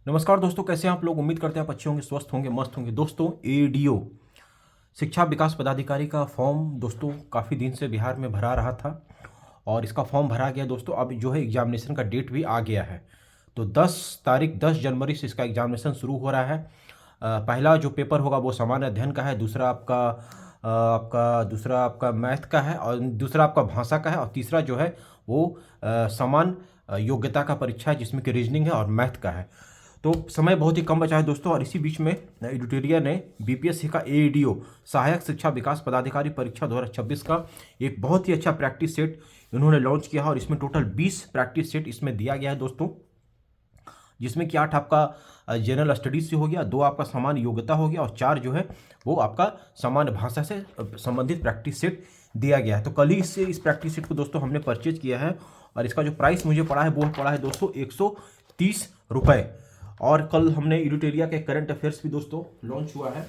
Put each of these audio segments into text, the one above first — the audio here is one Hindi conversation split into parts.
नमस्कार दोस्तों, कैसे हैं आप लोग। उम्मीद करते हैं आप अच्छे होंगे, स्वस्थ होंगे, मस्त होंगे। दोस्तों, एडीओ शिक्षा विकास पदाधिकारी का फॉर्म दोस्तों काफ़ी दिन से बिहार में भरा रहा था और इसका फॉर्म भरा गया दोस्तों। अब जो है एग्जामिनेशन का डेट भी आ गया है। तो 10 जनवरी से इसका एग्जामिनेशन शुरू हो रहा है। पहला जो पेपर होगा वो सामान्य अध्ययन का है, दूसरा आपका मैथ का है और दूसरा आपका भाषा का है और तीसरा जो है वो समान योग्यता का परीक्षा है जिसमें कि रीजनिंग है और मैथ का है। तो समय बहुत ही कम बचा है दोस्तों। और इसी बीच में एडिटोरिया ने बीपीएससी का एडीओ सहायक शिक्षा विकास पदाधिकारी परीक्षा 2026 का एक बहुत ही अच्छा प्रैक्टिस सेट इन्होंने लॉन्च किया है और इसमें टोटल 20 प्रैक्टिस सेट इसमें दिया गया है दोस्तों, जिसमें कि 8 आपका जनरल स्टडीज से हो गया, 2 आपका सामान्य योग्यता हो गया और 4 जो है वो आपका सामान्य भाषा से संबंधित प्रैक्टिस सेट दिया गया है। तो कल ही इससे इस प्रैक्टिस सेट को दोस्तों हमने परचेज किया है और इसका जो प्राइस मुझे पड़ा है वो पड़ा है दोस्तों 130 रुपये। और कल हमने एडिटोरिया के करंट अफेयर्स भी दोस्तों लॉन्च हुआ है,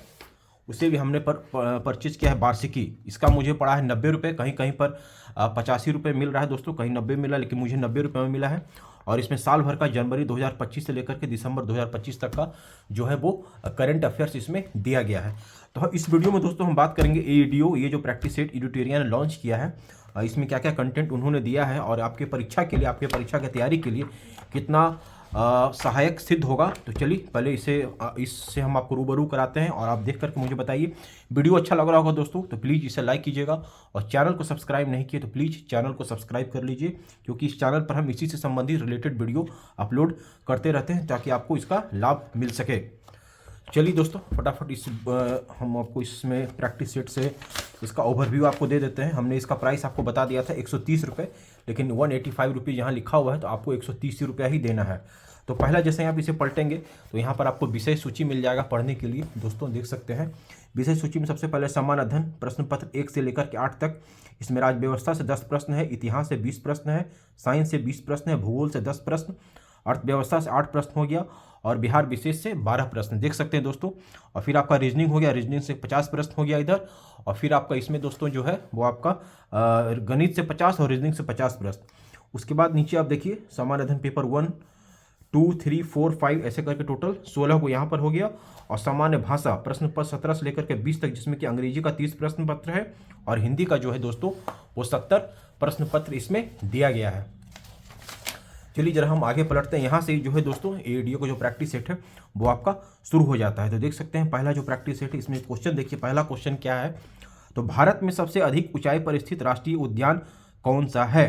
उसे भी हमने परचेज किया है। वार्षिकी इसका मुझे पड़ा है 90 रुपये, कहीं कहीं पर 85 रुपये मिल रहा है दोस्तों, कहीं 90 मिला, लेकिन मुझे 90 रुपये में मिला है। और इसमें साल भर का जनवरी 2025 से लेकर के दिसंबर 2025 तक का जो है वो करंट अफेयर्स इसमें दिया गया है। तो इस वीडियो में दोस्तों हम बात करेंगे एडीओ, ये जो प्रैक्टिस सेट एडिटोरिया ने लॉन्च किया है, इसमें क्या क्या कंटेंट उन्होंने दिया है और आपके परीक्षा के लिए, आपके परीक्षा की तैयारी के लिए कितना सहायक सिद्ध होगा। तो चलिए पहले इससे हम आपको रूबरू कराते हैं और आप देख करके मुझे बताइए। वीडियो अच्छा लग रहा होगा दोस्तों तो प्लीज़ इसे लाइक कीजिएगा और चैनल को सब्सक्राइब नहीं किए तो प्लीज़ चैनल को सब्सक्राइब कर लीजिए, क्योंकि इस चैनल पर हम इसी से संबंधित रिलेटेड वीडियो अपलोड करते रहते हैं ताकि आपको इसका लाभ मिल सके। चलिए दोस्तों फटाफट हम आपको इसमें प्रैक्टिस सेट से इसका ओवरव्यू आपको दे देते हैं। हमने इसका प्राइस आपको बता दिया था 130 रुपये, लेकिन 185 रुपीज़ यहाँ लिखा हुआ है तो आपको 130 रुपया ही देना है। तो पहला जैसे आप इसे पलटेंगे तो यहाँ पर आपको विषय सूची मिल जाएगा पढ़ने के लिए। दोस्तों देख सकते हैं विषय सूची में सबसे पहले सामान्य अध्ययन प्रश्न पत्र 1 से लेकर के 8 तक। इसमें राज्य व्यवस्था से 10 प्रश्न है, इतिहास से 20 प्रश्न है, साइंस से 20 प्रश्न है, भूगोल से 10 प्रश्न, अर्थव्यवस्था से 8 प्रश्न हो गया और बिहार विशेष से 12 प्रश्न देख सकते हैं दोस्तों। और फिर आपका रीजनिंग हो गया, रीजनिंग से 50 प्रश्न हो गया इधर। और फिर आपका इसमें दोस्तों जो है वो आपका गणित से 50 और रीजनिंग से 50 प्रश्न। उसके बाद नीचे आप देखिए सामान्य अध्ययन पेपर 1, 2, 3, 4, 5 ऐसे करके टोटल 16 को यहाँ पर हो गया। और सामान्य भाषा प्रश्न पत्र 17 से लेकर के 20 तक, जिसमें कि अंग्रेजी का 30 प्रश्न पत्र है और हिंदी का जो है दोस्तों वो 70 प्रश्न पत्र इसमें दिया गया है। चलिए जरा हम आगे पलटते हैं। यहाँ से जो है दोस्तों एडीओ का जो प्रैक्टिस सेट है वो आपका शुरू हो जाता है। तो देख सकते हैं पहला जो प्रैक्टिस सेट है इसमें क्वेश्चन देखिए। पहला क्वेश्चन क्या है, तो भारत में सबसे अधिक ऊंचाई पर स्थित राष्ट्रीय उद्यान कौन सा है।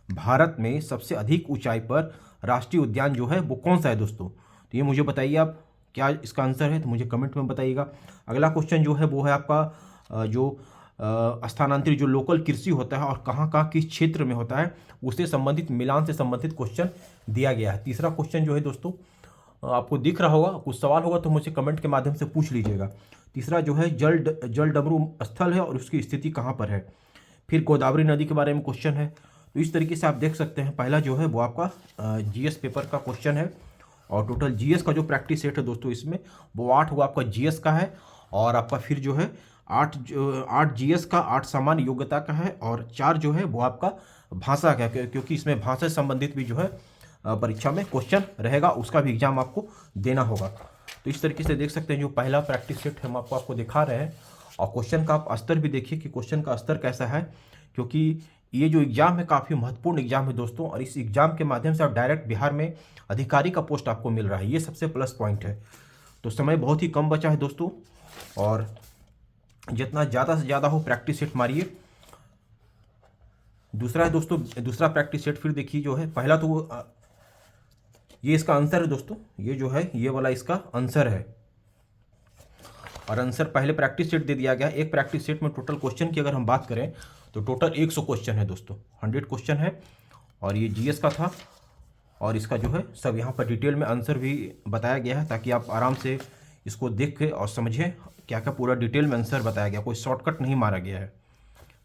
भारत में सबसे अधिक ऊंचाई पर राष्ट्रीय उद्यान जो है वो कौन सा है दोस्तों। तो ये मुझे बताइए आप क्या इसका आंसर है, तो मुझे कमेंट में बताइएगा। अगला क्वेश्चन जो है वो है आपका जो स्थानांतरित जो लोकल कृषि होता है और कहाँ कहाँ किस क्षेत्र में होता है उससे संबंधित, मिलान से संबंधित क्वेश्चन दिया गया है। तीसरा क्वेश्चन जो है दोस्तों आपको दिख रहा होगा, कुछ सवाल होगा तो मुझे कमेंट के माध्यम से पूछ लीजिएगा। तीसरा जो है जल डमरू स्थल है और उसकी स्थिति कहाँ पर है। फिर गोदावरी नदी के बारे में क्वेश्चन है। तो इस तरीके से आप देख सकते हैं पहला जो है वो आपका जीएस पेपर का क्वेश्चन है और टोटल जीएस का जो प्रैक्टिस सेट है दोस्तों इसमें वो 8 वो आपका जीएस का है और आपका फिर जो है 8 जीएस का, 8 सामान्य योग्यता का है और 4 जो है वो आपका भाषा का है, क्योंकि इसमें भाषा से संबंधित भी जो है परीक्षा में क्वेश्चन रहेगा, उसका भी एग्जाम आपको देना होगा। तो इस तरीके से देख सकते हैं जो पहला प्रैक्टिस सेट हम आपको दिखा रहे हैं। और क्वेश्चन का आप स्तर भी देखिए कि क्वेश्चन का स्तर कैसा है, क्योंकि ये जो एग्ज़ाम है काफ़ी महत्वपूर्ण एग्जाम है दोस्तों और इस एग्ज़ाम के माध्यम से आप डायरेक्ट बिहार में अधिकारी का पोस्ट आपको मिल रहा है, ये सबसे प्लस पॉइंट है। तो समय बहुत ही कम बचा है दोस्तों और जितना ज़्यादा से ज़्यादा हो प्रैक्टिस सेट मारिए। दूसरा है दोस्तों, दूसरा प्रैक्टिस सेट फिर देखिए जो है पहला तो ये इसका आंसर है दोस्तों, ये जो है ये वाला इसका आंसर है और आंसर पहले प्रैक्टिस सेट दे दिया गया। एक प्रैक्टिस सेट में टोटल क्वेश्चन की अगर हम बात करें तो टोटल 100 क्वेश्चन है दोस्तों, 100 क्वेश्चन है और ये जीएस का था और इसका जो है सब यहाँ पर डिटेल में आंसर भी बताया गया है ताकि आप आराम से इसको देख के और समझें क्या क्या पूरा डिटेल में आंसर बताया गया, कोई शॉर्टकट नहीं मारा गया है।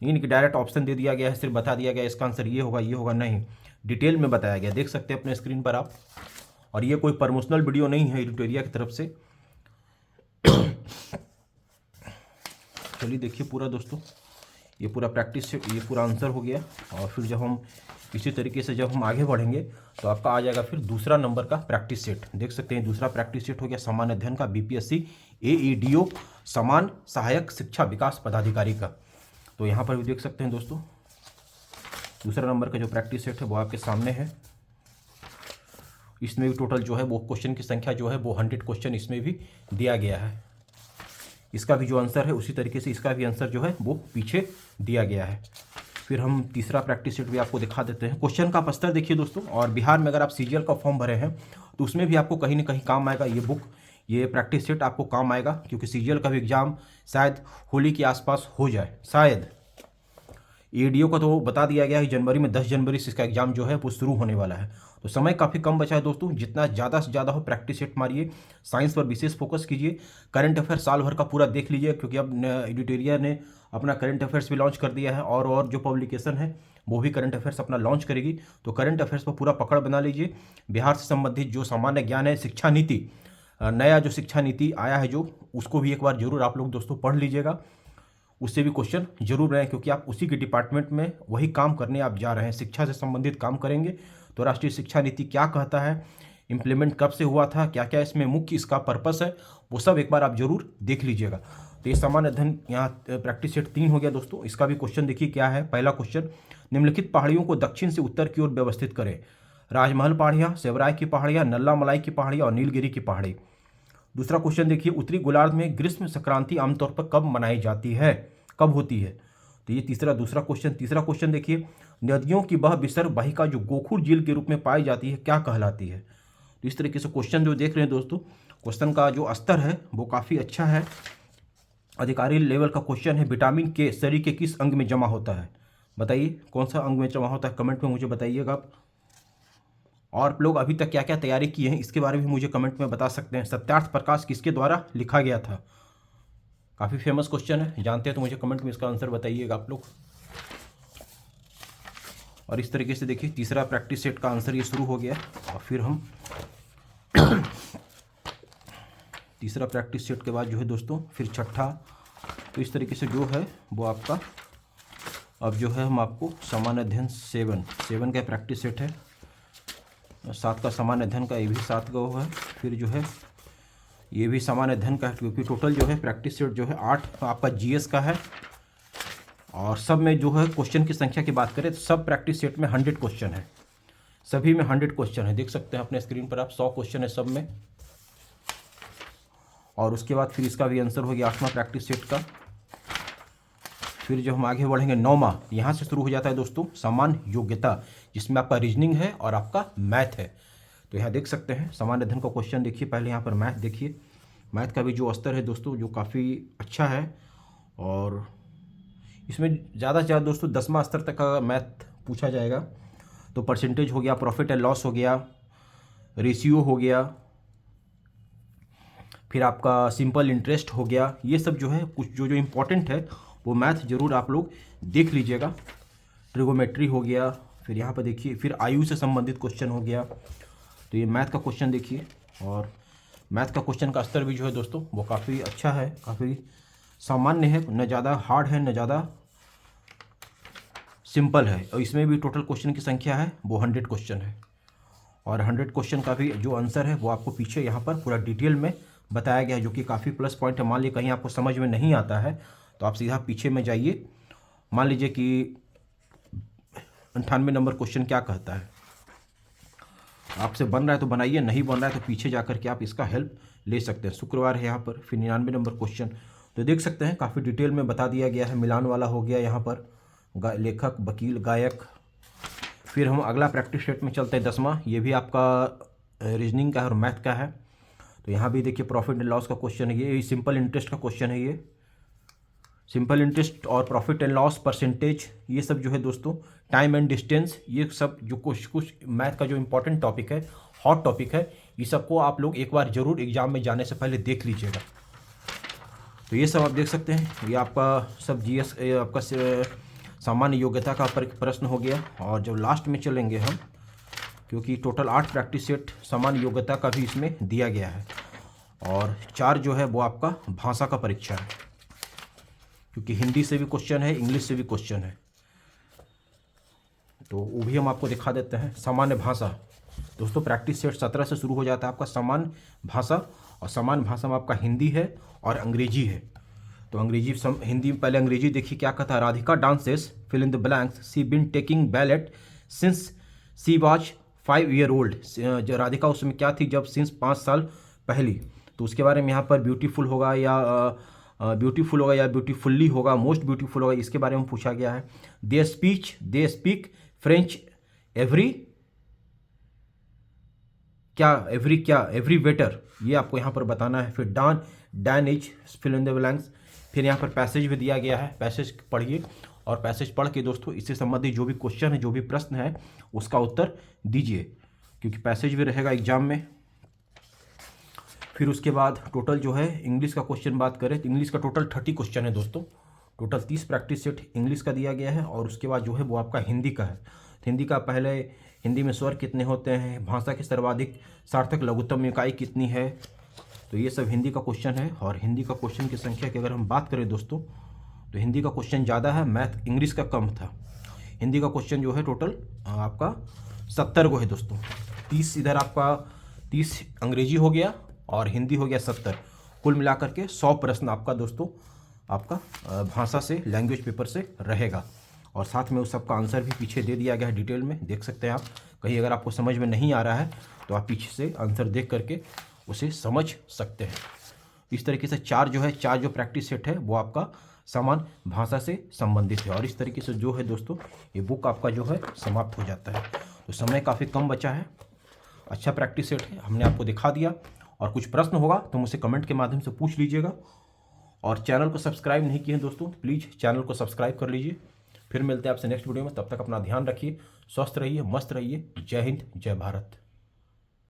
नहीं कि डायरेक्ट ऑप्शन दे दिया गया है, सिर्फ बता दिया गया इसका आंसर ये होगा, नहीं, डिटेल में बताया गया। देख सकते हैं अपने स्क्रीन पर आप। और ये कोई प्रमोशनल वीडियो नहीं है एडिटोरिया की तरफ से। चलिए देखिए पूरा दोस्तों ये पूरा प्रैक्टिस सेट, ये पूरा आंसर हो गया। और फिर जब हम इसी तरीके से जब हम आगे बढ़ेंगे तो आपका आ जाएगा फिर दूसरा नंबर का प्रैक्टिस सेट। देख सकते हैं दूसरा प्रैक्टिस सेट हो गया सामान्य अध्ययन का, बीपीएससी AEDO समान सहायक शिक्षा विकास पदाधिकारी का। तो यहाँ पर भी देख सकते हैं दोस्तों दूसरा नंबर का जो प्रैक्टिस सेट है वो आपके सामने है। इसमें भी टोटल जो है वो क्वेश्चन की संख्या जो है वो 100 क्वेश्चन इसमें भी दिया गया है। इसका भी जो आंसर है उसी तरीके से इसका भी आंसर जो है वो पीछे दिया गया है। फिर हम तीसरा प्रैक्टिस सेट भी आपको दिखा देते हैं। क्वेश्चन का स्तर देखिए दोस्तों, और बिहार में अगर आप CGL का फॉर्म भरे हैं तो उसमें भी आपको कहीं ना कहीं काम आएगा ये बुक, ये प्रैक्टिस सेट आपको काम आएगा, क्योंकि CGL का भी एग्ज़ाम शायद होली के आसपास हो जाए शायद। AEDO का तो बता दिया गया है जनवरी में, 10 जनवरी से इसका एग्ज़ाम जो है वो शुरू होने वाला है। तो समय काफ़ी कम बचा है दोस्तों, जितना ज़्यादा से ज़्यादा हो प्रैक्टिस सेट मारिए, साइंस पर विशेष फोकस कीजिए। करंट अफेयर साल भर का पूरा देख लीजिए, क्योंकि अब एडिटोरियल ने अपना करंट अफेयर्स भी लॉन्च कर दिया है, और जो पब्लिकेशन है वो भी करंट अफेयर्स अपना लॉन्च करेगी। तो करंट अफेयर्स पर पूरा पकड़ बना लीजिए। बिहार से संबंधित जो सामान्य ज्ञान है, शिक्षा नीति, नया जो शिक्षा नीति आया है जो, उसको भी एक बार जरूर आप लोग दोस्तों पढ़ लीजिएगा। उससे भी क्वेश्चन जरूर रहे, क्योंकि आप उसी के डिपार्टमेंट में वही काम करने आप जा रहे हैं, शिक्षा से संबंधित काम करेंगे। तो राष्ट्रीय शिक्षा नीति क्या कहता है, इम्प्लीमेंट कब से हुआ था, क्या क्या इसमें मुख्य इसका पर्पस है, वो सब एक बार आप जरूर देख लीजिएगा। तो ये सामान्य अध्ययन यहाँ प्रैक्टिस सेट 3 हो गया दोस्तों। इसका भी क्वेश्चन देखिए क्या है। पहला क्वेश्चन, निम्नलिखित पहाड़ियों को दक्षिण से उत्तर की ओर व्यवस्थित करें। राजमहल पहाड़ियाँ, सेवराय की पहाड़ियाँ, नल्ला मलाई की पहाड़ियाँ और नीलगिरी की पहाड़ी। दूसरा क्वेश्चन देखिए, उत्तरी गोलार्ध में ग्रीष्म संक्रांति आमतौर पर कब मनाई जाती है, कब होती है। तो ये दूसरा क्वेश्चन। तीसरा क्वेश्चन देखिए, नदियों की वह विसर्ग वाहिका जो गोखुर झील के रूप में पाई जाती है क्या कहलाती है। तो इस तरीके से क्वेश्चन जो देख रहे हैं दोस्तों, क्वेश्चन का जो स्तर है वो काफ़ी अच्छा है, अधिकारी लेवल का क्वेश्चन है। विटामिन के शरीर के किस अंग में जमा होता है, बताइए कौन सा अंग में जमा होता है, कमेंट में मुझे बताइएगा आप। और लोग अभी तक क्या क्या तैयारी की है इसके बारे में मुझे कमेंट में बता सकते हैं। सत्यार्थ प्रकाश किसके द्वारा लिखा गया था, काफ़ी फेमस क्वेश्चन है, जानते हैं तो मुझे कमेंट में इसका आंसर बताइएगा आप लोग। और इस तरीके से देखिए तीसरा प्रैक्टिस सेट का आंसर ये शुरू हो गया। और फिर हम तीसरा प्रैक्टिस सेट के बाद जो है दोस्तों फिर छठा। तो इस तरीके से जो है वो आपका अब जो है हम आपको सामान्य अध्ययन 7 का प्रैक्टिस सेट है, 7 का सामान्य अध्ययन का, ये भी 7 का वो है। फिर जो है ये भी सामान्य अध्ययन का है, क्योंकि टोटल जो है प्रैक्टिस सेट जो है 8 आपका GS का है। और सब में जो है क्वेश्चन की संख्या की बात करें तो सब प्रैक्टिस सेट में 100 क्वेश्चन है, सभी में 100 क्वेश्चन है। देख सकते हैं अपने स्क्रीन पर आप, 100 क्वेश्चन है सब में। और उसके बाद फिर इसका भी आंसर हो गया 8वां प्रैक्टिस सेट का। फिर जो हम आगे बढ़ेंगे 9वां, यहाँ से शुरू हो जाता है दोस्तों सामान्य योग्यता, जिसमें आपका रीजनिंग है और आपका मैथ है। तो यहाँ देख सकते हैं सामान्य अध्ययन का क्वेश्चन देखिए, पहले यहाँ पर मैथ देखिए। मैथ का भी जो स्तर है दोस्तों जो काफ़ी अच्छा है, और इसमें ज़्यादा से ज़्यादा दोस्तों 10वां स्तर तक का मैथ पूछा जाएगा। तो परसेंटेज हो गया, प्रॉफिट एंड लॉस हो गया, रेशियो हो गया, फिर आपका सिंपल इंटरेस्ट हो गया। ये सब जो है कुछ जो इम्पोर्टेंट है वो मैथ ज़रूर आप लोग देख लीजिएगा। ट्रिगोमेट्री हो गया, फिर यहाँ पर देखिए फिर आयु से संबंधित क्वेश्चन हो गया। तो ये मैथ का क्वेश्चन देखिए, और मैथ का क्वेश्चन का स्तर भी जो है दोस्तों वो काफ़ी अच्छा है, काफ़ी सामान्य है, न ज़्यादा हार्ड है न ज़्यादा सिंपल है। और इसमें भी टोटल क्वेश्चन की संख्या है वो 100 क्वेश्चन है, और 100 क्वेश्चन का भी जो आंसर है वो आपको पीछे यहाँ पर पूरा डिटेल में बताया गया है, जो कि काफ़ी प्लस पॉइंट है। मान लीजिए कहीं आपको समझ में नहीं आता है तो आप सीधा पीछे में जाइए, मान लीजिए कि 98 नंबर क्वेश्चन क्या कहता है, आपसे बन रहा है तो बनाइए, नहीं बन रहा है तो पीछे जाकर के आप इसका हेल्प ले सकते हैं। शुक्रवार है यहाँ पर। फिर 99 नंबर क्वेश्चन तो देख सकते हैं काफ़ी डिटेल में बता दिया गया है। मिलान वाला हो गया यहाँ पर, लेखक, वकील, गायक। फिर हम अगला प्रैक्टिस सेट में चलते हैं 10वां, ये भी आपका रीजनिंग का है और मैथ का है। तो यहाँ भी देखिए प्रॉफिट एंड लॉस का क्वेश्चन है, ये सिंपल इंटरेस्ट का क्वेश्चन है। ये सिंपल इंटरेस्ट और प्रॉफिट एंड लॉस, परसेंटेज, ये सब जो है दोस्तों, टाइम एंड डिस्टेंस, ये सब जो कुछ मैथ का जो इंपॉर्टेंट टॉपिक है, हॉट टॉपिक है, ये सबको आप लोग एक बार जरूर एग्जाम में जाने से पहले देख लीजिएगा। तो ये सब आप देख सकते हैं, ये आपका सब GS आपका सामान्य योग्यता का प्रश्न हो गया। और जब लास्ट में चलेंगे हम, क्योंकि टोटल 8 प्रैक्टिस सेट सामान्य योग्यता का भी इसमें दिया गया है, और 4 जो है वो आपका भाषा का परीक्षा है। क्योंकि हिंदी से भी क्वेश्चन है, इंग्लिश से भी क्वेश्चन है, तो वो भी हम आपको दिखा देते हैं। सामान्य भाषा दोस्तों, प्रैक्टिस सेट 17 से शुरू हो जाता है आपका सामान्य भाषा, और सामान्य भाषा में आपका हिंदी है और अंग्रेजी है। तो अंग्रेजी हिंदी में पहले अंग्रेजी देखिए क्या कहता है। Radhika dances fill in the blanks she been taking ballet since she was 5 year old. जो राधिका उस समय क्या थी, जब सिंस 5 साल पहली। तो उसके बारे में यहाँ पर ब्यूटीफुल होगा या ब्यूटीफुल्ली होगा, मोस्ट ब्यूटीफुल होगा, इसके बारे में पूछा गया है। They speak French every waiter, ये आपको यहाँ पर बताना है। फिर then is fill in the blanks. फिर यहाँ पर पैसेज भी दिया गया है, पैसेज पढ़िए, और पैसेज पढ़ के दोस्तों इससे संबंधित जो भी क्वेश्चन है, जो भी प्रश्न है, उसका उत्तर दीजिए, क्योंकि पैसेज भी रहेगा एग्जाम में। फिर उसके बाद टोटल जो है इंग्लिश का क्वेश्चन बात करें तो इंग्लिश का टोटल 30 क्वेश्चन है दोस्तों। टोटल 30 प्रैक्टिस सेट इंग्लिश का दिया गया है, और उसके बाद जो है वो आपका हिंदी का है। हिंदी का पहले हिंदी में स्वर कितने होते हैं, भाषा की सर्वाधिक सार्थक लघुत्तम इकाई कितनी है, तो ये सब हिंदी का क्वेश्चन है। और हिंदी का क्वेश्चन की संख्या की अगर हम बात करें दोस्तों, तो हिंदी का क्वेश्चन ज़्यादा है, मैथ इंग्लिश का कम था। हिंदी का क्वेश्चन जो है टोटल आपका 70 को है दोस्तों। 30 इधर आपका 30 अंग्रेजी हो गया और हिंदी हो गया 70, कुल मिलाकर के 100 प्रश्न आपका दोस्तों आपका भाषा से, लैंग्वेज पेपर से रहेगा। और साथ में उस सबका आंसर भी पीछे दे दिया गया है, डिटेल में देख सकते हैं आप। कहीं अगर आपको समझ में नहीं आ रहा है तो आप पीछे से आंसर देख करके उसे समझ सकते हैं। इस तरीके से चार जो प्रैक्टिस सेट है वो आपका सामान्य भाषा से संबंधित है। और इस तरीके से जो है दोस्तों ये बुक आपका जो है समाप्त हो जाता है। तो समय काफ़ी कम बचा है, अच्छा प्रैक्टिस सेट है, हमने आपको दिखा दिया। और कुछ प्रश्न होगा तो मुझसे कमेंट के माध्यम से पूछ लीजिएगा। और चैनल को सब्सक्राइब नहीं किए हैं दोस्तों, प्लीज़ चैनल को सब्सक्राइब कर लीजिए। फिर मिलते हैं आपसे नेक्स्ट वीडियो में, तब तक अपना ध्यान रखिए, स्वस्थ रहिए, मस्त रहिए। जय हिंद, जय भारत।